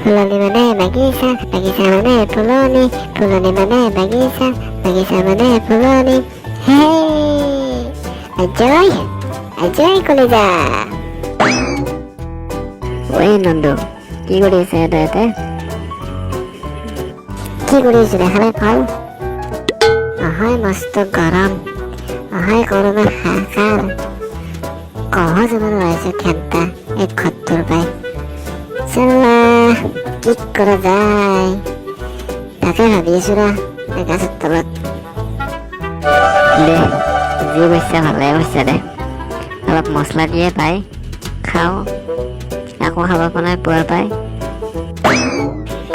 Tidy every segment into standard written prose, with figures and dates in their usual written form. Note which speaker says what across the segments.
Speaker 1: ফুলনি মানে বাগিচা, বাগিচা মানে ফুলনি, ফুলনি মানে বাগিচা, বাগিচা মানে ফুলনি। হে আজয় আজয় কলিজা। ঐ নন্দু, কি কৰি আছে ইয়াতে? কি কৰি আছে দেখালে ফল? অহায় মস্ত গৰম, অহায় গৰমে হাহাকাৰ। কহ যেন ওলাইছে খেন্তা এই ঘৰটোৰ পাই। চাল্লা কি কৰা যায় তাকে ভাবি আছো ৰ গাছৰ তলত। দে যি কৈছা ভালে কৈছা দে, অলপ মছলা দিয়ে পাই খাওঁ, আকৌ খাব পৰা নাই পুৱাৰ পাই।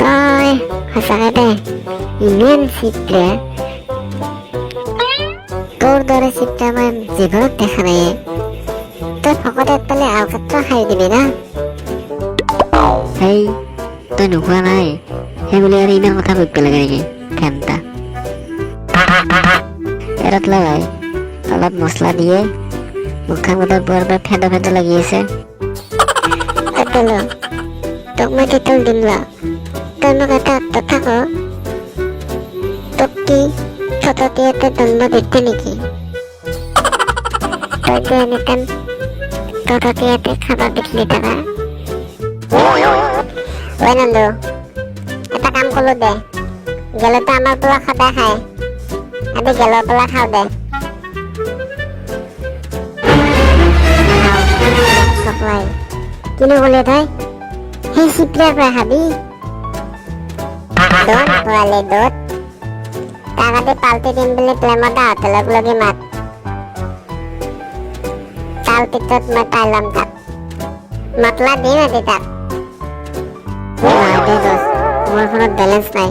Speaker 1: তই সঁচাকে দে ইমান চিপলে, তোৰ দৰে চিপটা মই জীৱনত দেখা নাই। তই ভকতে পালে আওকাত্ৰ খাই দিবি না। সেই তই নোখোৱা নাই সেই বুলি আৰু ইমান কথা ভাবিব লাগে নেকি ঘেণ্টা। এৰাত লগাই অলপ মছলা দিয়ে মুখা মুখৰ পুৱাৰ পৰা ফেদা ফেদা লাগি আছে। তোক মই তিতল দিম ৰ, তই মোক এটা কথা ক, তোক কি ফটতিয়াতে জন্ম দিছে নেকি? তই যে এনেকান ফটতিয়াতে খাবা দেখিলি তাৰা। ঐ নন্দু, এটা কাম করলো দে, গেলে তো আমার পোলা খাদা খায়, আমি গেল পোলা খাও দে। সবাই কিনো বলে তাই সেই সিপ্লের পৰা খাবি দোন পোৱালি দোত তাকাতে পাল্টি দিম বুলি প্লেমতা হোটেলক লগি মাত। তাৰ পিছত মই পাই ল'ম তাক, মতলা দিম আজি তাক। মোৰ ফোনত বেলেঞ্চ নাই,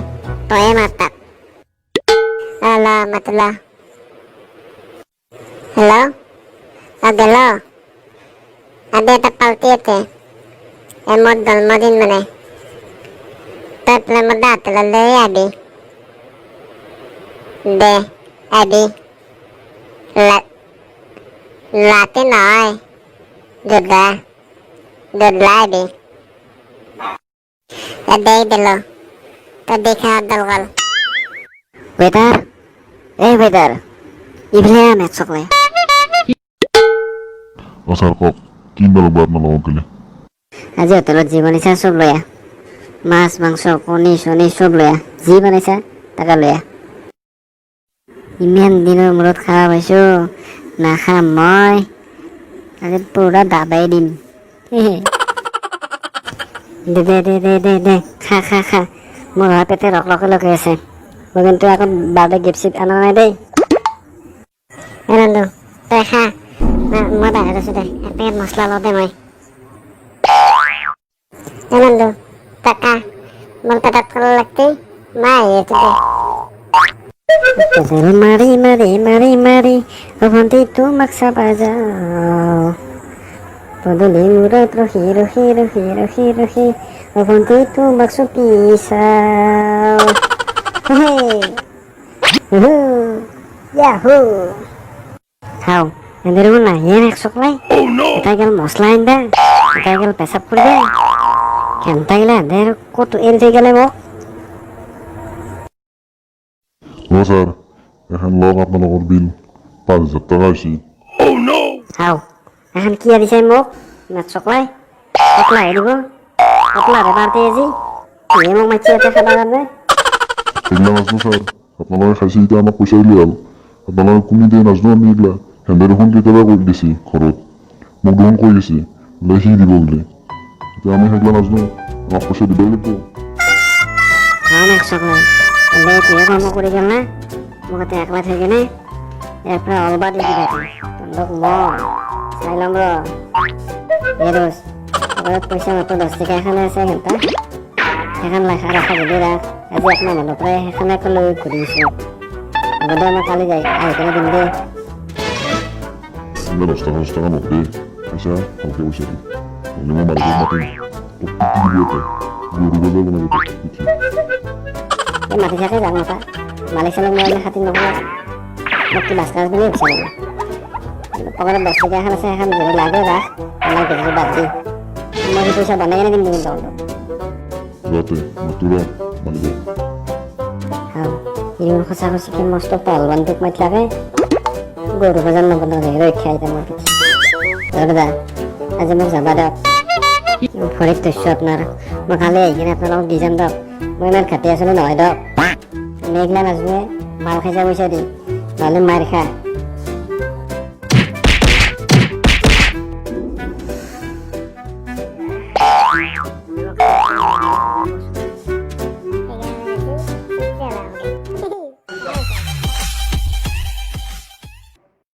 Speaker 1: তয়ে মাত তাক। হেল্ল' মাতলা। হেল্ল' গেল আজি এটা পাল্টি আছে, মোৰ জন্মদিন মানে। তই প্লেমত হোটেললৈ আবি দে, আবি ৰাতি নহয়, গধূলা আবি। দেই দিল তো দেখা দলগাল। ওয়েটার, এই ওয়েটার, ইভিলে মেচ সকলে।
Speaker 2: স্যার কক কি লাগবে আপনার গেলে?
Speaker 1: আজি হোটেলত যি বনাইছা চব লয়া, মাছ মাংস কণী চণী চব লয়া, যি বনাইছা তাকে লয়া। ইমান দিনৰ মূৰত খাৱা পাইছো, নাখাম মই আজি পুৰা দাবাই দিম। দে দে দে দে দে দে খা খা খা, মোৰ পেটে ৰক ৰকে লগাই আছে। মই কিন্তু আকৌ বাৰ্থডে গিফ্ট চিফ্ট আনা নাই দেই। নন্দু তই খা, মই বাহিৰত আছো দে, এক পেকেট মছলা লওঁ দে মই। নন্দু তই খা, মোৰ পেটত কল লাগতে মই আহি আছো দে। মাৰি মাৰি মাৰি মাৰি ভণ্টি তোমাক চাবা যাওঁ, পদূলি মূৰত ৰখি ৰখি ৰখি ৰখি ৰখি ভণ্টি তোমাক চুপি চাওঁ। খাওঁ এনে দেখোন নাহিয়ে এক চকলাই, এটা গেল মছলা আনি দে, এটা গেল পেচাব কৰি দে, কেনটা গেলে এনে ক'ত এৰি থৈ গেলে মোক।
Speaker 2: স্যার এখন লগ আপনার বিল 5,000 টাকা আছি।
Speaker 1: খাওঁ এখন কি আনিছে মোক মেচ চকলাই, কতলা হে দিব, কতলা হে পাৰ্টি আজি সিয়ে মোক মাতি ইয়াতে খাবা কাৰণে।
Speaker 2: এগুলা নাজনো স্যার, আপনারা খাইছি এতিয়া আমাক পয়সা দিলে হ'ল। আপনারা কোনি দিয়ে নাজনো আমি এগুলা, হেন্দে দেখোন কেতিয়াবা কৰি দিছি ঘৰত, মোক দেখোন কৈ দিছি সি দিব বুলি। এতিয়া আমি সেইগুলা নাজনো, আমাক পয়সা দিবই লাগিব।
Speaker 1: খাওঁ মেচ চকলাই এনে তুহে কৰ্ম কৰি গেল না, মোক এতিয়া একলা থৈ কেনে ইয়াৰ পৰা অলবা দি দিবা তহঁতক মই চাই ল'ম ৰ। এই ৰোজ ঘৰত পইচা মাত্ৰ 10 টকা এখানে আছে ঘণ্টা, সেইখন ৰাখা যদি ৰাখ, আজি আপোনাৰ মনৰ পৰাই সেইখনকে লৈ ঘূৰিছোঁ। হ'ব দে মই কালি যাই আহি কেনে দিম দেই।
Speaker 2: 10 টাকা 10 টাকা নকৰে, পইচা ভালকে পইচা দি নহ'লে মই মাৰিব মাতিম, তোক পিটি দিব গৰু গজা বনাব পিঠি।
Speaker 1: এই মাটি চাকে যাক নাপা, মালিক চালক মই খাতিৰ নকৰা, মোক কি বাছ কাজ বুলি ভাবিছা নেকি? পকেটত 10 টকা এখন আছে, সেইখন যদি লাগে ৰাখ, আমাৰ বেছিটো বাদ দি মই সেই পইচা বনাই কেনে দিম তহঁতক।
Speaker 2: যাতে মাতুৰা মালিক
Speaker 1: হ্যাঁ ইমান সঁচা সঁচিকে মস্ত পালবান তোক মাতি লাগে গৰু বজাৰ নবনালে ৰক্ষা আইতা মোৰ পিঠি দাদা আজি মোক যাবা দিয়ক ভৰিত তৈছো আপোনাৰ মই কালি আহি কিনে আপোনালোকক দি যাম দিয়ক মই ইমান খাটি আছিলোঁ নহয় দিয়ক মেঘলা নাজনে মাল খাই যাব পইচা দি নহ'লে মাৰ খা